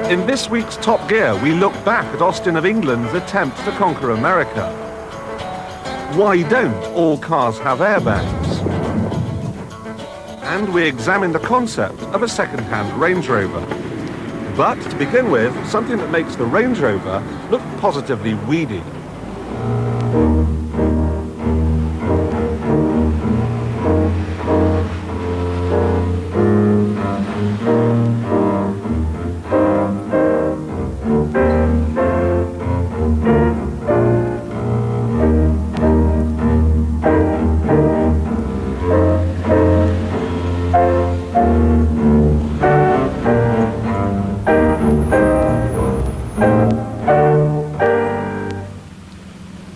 In this week's Top Gear, we look back at Austin of England's attempt to conquer America. Why don't all cars have airbags? And we examine the concept of a second-hand Range Rover. But to begin with, something that makes the Range Rover look positively weedy.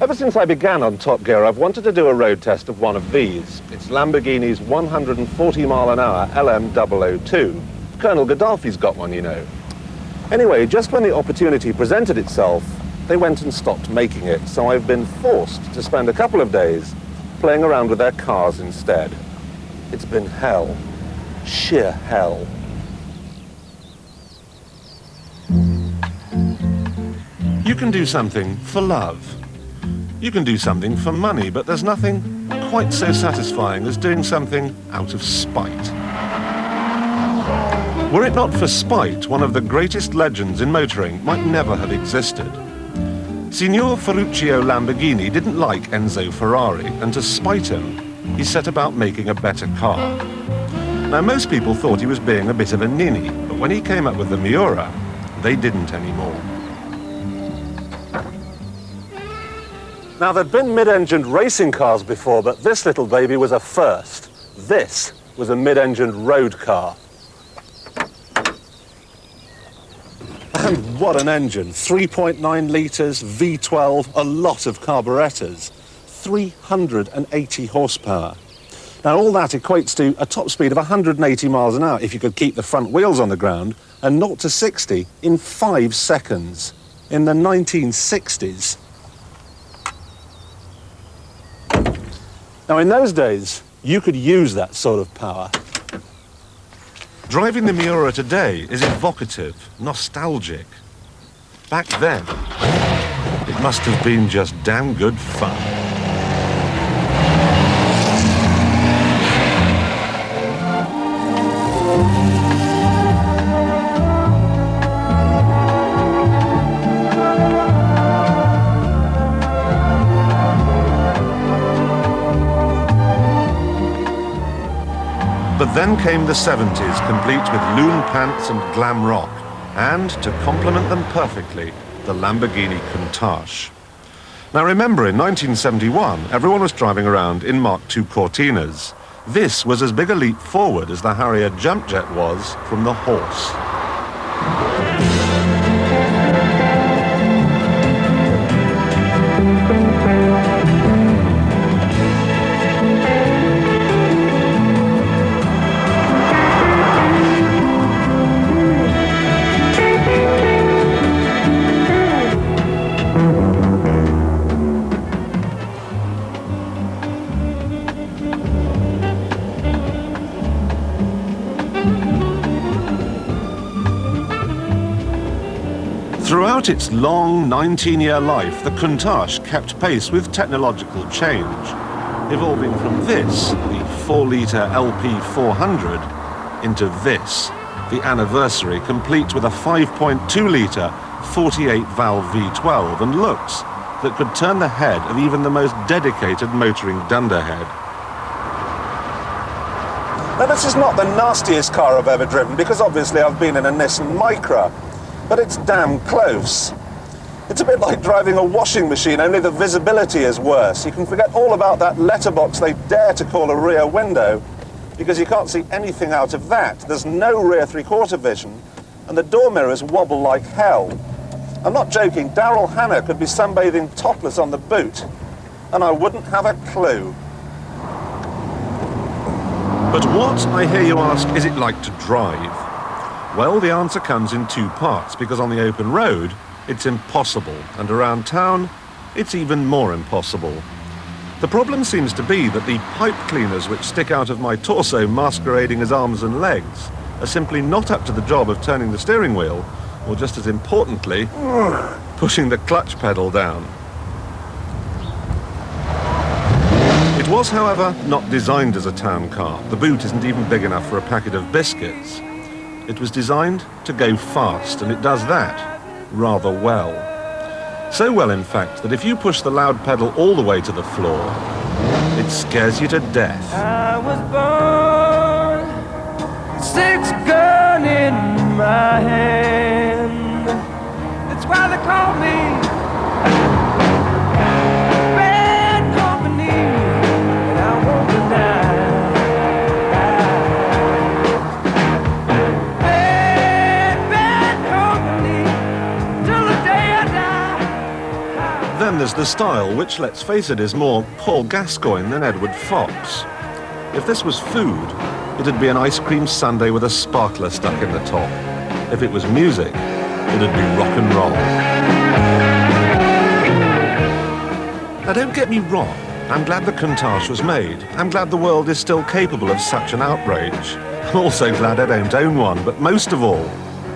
Ever since I began on Top Gear, I've wanted to do a road test of one of these. It's Lamborghini's 140-mile-an-hour LM002. Colonel Gaddafi's got one, you know. Anyway, just when the opportunity presented itself, they went and stopped making it, so I've been forced to spend a couple of days playing around with their cars instead. It's been hell. Sheer hell. You can do something for love. You can do something for money, but there's nothing quite so satisfying as doing something out of spite. Were it not for spite, one of the greatest legends in motoring might never have existed. Signor Ferruccio Lamborghini didn't like Enzo Ferrari, and to spite him, he set about making a better car. Now, most people thought he was being a bit of a ninny, but when he came up with the Miura, they didn't anymore. Now, there'd been mid-engined racing cars before, but this little baby was a first. This was a mid-engined road car. And what an engine. 3.9 litres, V12, a lot of carburetors. 380 horsepower. Now, all that equates to a top speed of 180 miles an hour if you could keep the front wheels on the ground, and 0 to 60 in 5 seconds in the 1960s. Now, in those days, you could use that sort of power. Driving the Miura today is evocative, nostalgic. Back then, it must have been just damn good fun. But then came the 70s, complete with loon pants and glam rock, and, to complement them perfectly, the Lamborghini Countach. Now remember, in 1971, everyone was driving around in Mark II Cortinas. This was as big a leap forward as the Harrier jump jet was from the horse. Throughout its long 19-year life, the Countach kept pace with technological change, evolving from this, the 4-litre LP400, into this, the Anniversary, complete with a 5.2-litre 48-valve V12 and looks that could turn the head of even the most dedicated motoring dunderhead. Now, this is not the nastiest car I've ever driven, because obviously I've been in a Nissan Micra. But it's damn close. It's a bit like driving a washing machine, only the visibility is worse. You can forget all about that letterbox they dare to call a rear window, because you can't see anything out of that. There's no rear three-quarter vision, and the door mirrors wobble like hell. I'm not joking, Daryl Hannah could be sunbathing topless on the boot, and I wouldn't have a clue. But what, I hear you ask, is it like to drive? Well, the answer comes in 2 parts, because on the open road, it's impossible, and around town, it's even more impossible. The problem seems to be that the pipe cleaners which stick out of my torso masquerading as arms and legs are simply not up to the job of turning the steering wheel, or just as importantly, pushing the clutch pedal down. It was, however, not designed as a town car. The boot isn't even big enough for a packet of biscuits. It was designed to go fast, and it does that rather well. So well, in fact, that if you push the loud pedal all the way to the floor, it scares you to death. I was born, 6-gun in my hand. That's why they call me bad company, and I won't deny. Bad company till the day I die. Then there's the style, which, let's face it, is more Paul Gascoigne than Edward Fox. If this was food, it'd be an ice cream sundae with a sparkler stuck in the top. If it was music, it'd be rock and roll. Now, don't get me wrong. I'm glad the Countach was made. I'm glad the world is still capable of such an outrage. I'm also glad I don't own one, but most of all,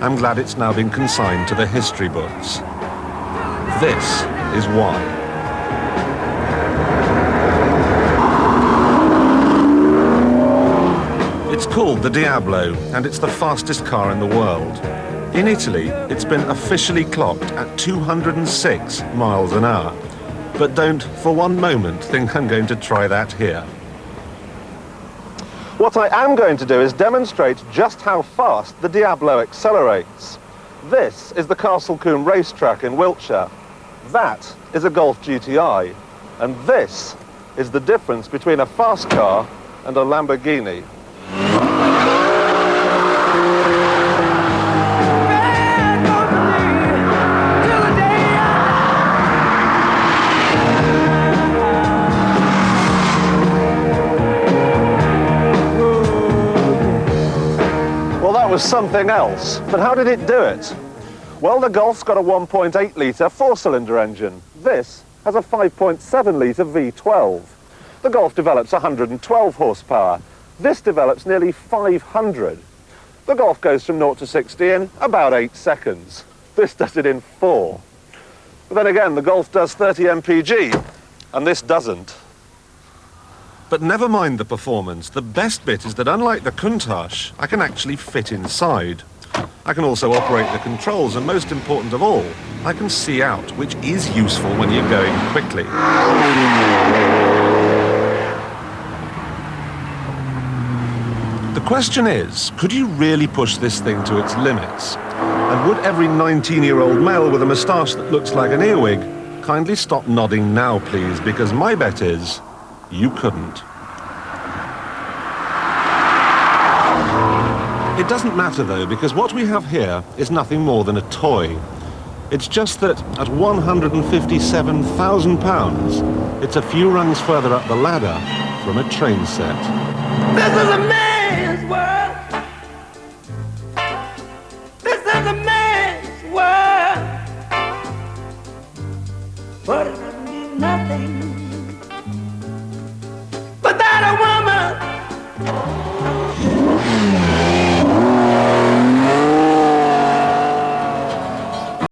I'm glad it's now been consigned to the history books. This is why. It's called the Diablo, and it's the fastest car in the world. In Italy, it's been officially clocked at 206 miles an hour. But don't, for one moment, think I'm going to try that here. What I am going to do is demonstrate just how fast the Diablo accelerates. This is the Castle Combe racetrack in Wiltshire. That is a Golf GTI. And this is the difference between a fast car and a Lamborghini. Was something else. But how did it do it? Well, the Golf's got a 1.8 litre four-cylinder engine. This has a 5.7 litre V12. The Golf develops 112 horsepower. This develops nearly 500. The Golf goes from 0 to 60 in about 8 seconds. This does it in 4. But then again, the Golf does 30 mpg, and this doesn't. But never mind the performance. The best bit is that unlike the Countach, I can actually fit inside. I can also operate the controls, and most important of all, I can see out, which is useful when you're going quickly. The question is, could you really push this thing to its limits? And would every 19-year-old male with a moustache that looks like an earwig kindly stop nodding now, please, because my bet is you couldn't. It doesn't matter though, because what we have here is nothing more than a toy. It's just that at £157,000, it's a few rungs further up the ladder from a train set. This is a man's world. This is a man's world. But it doesn't mean nothing.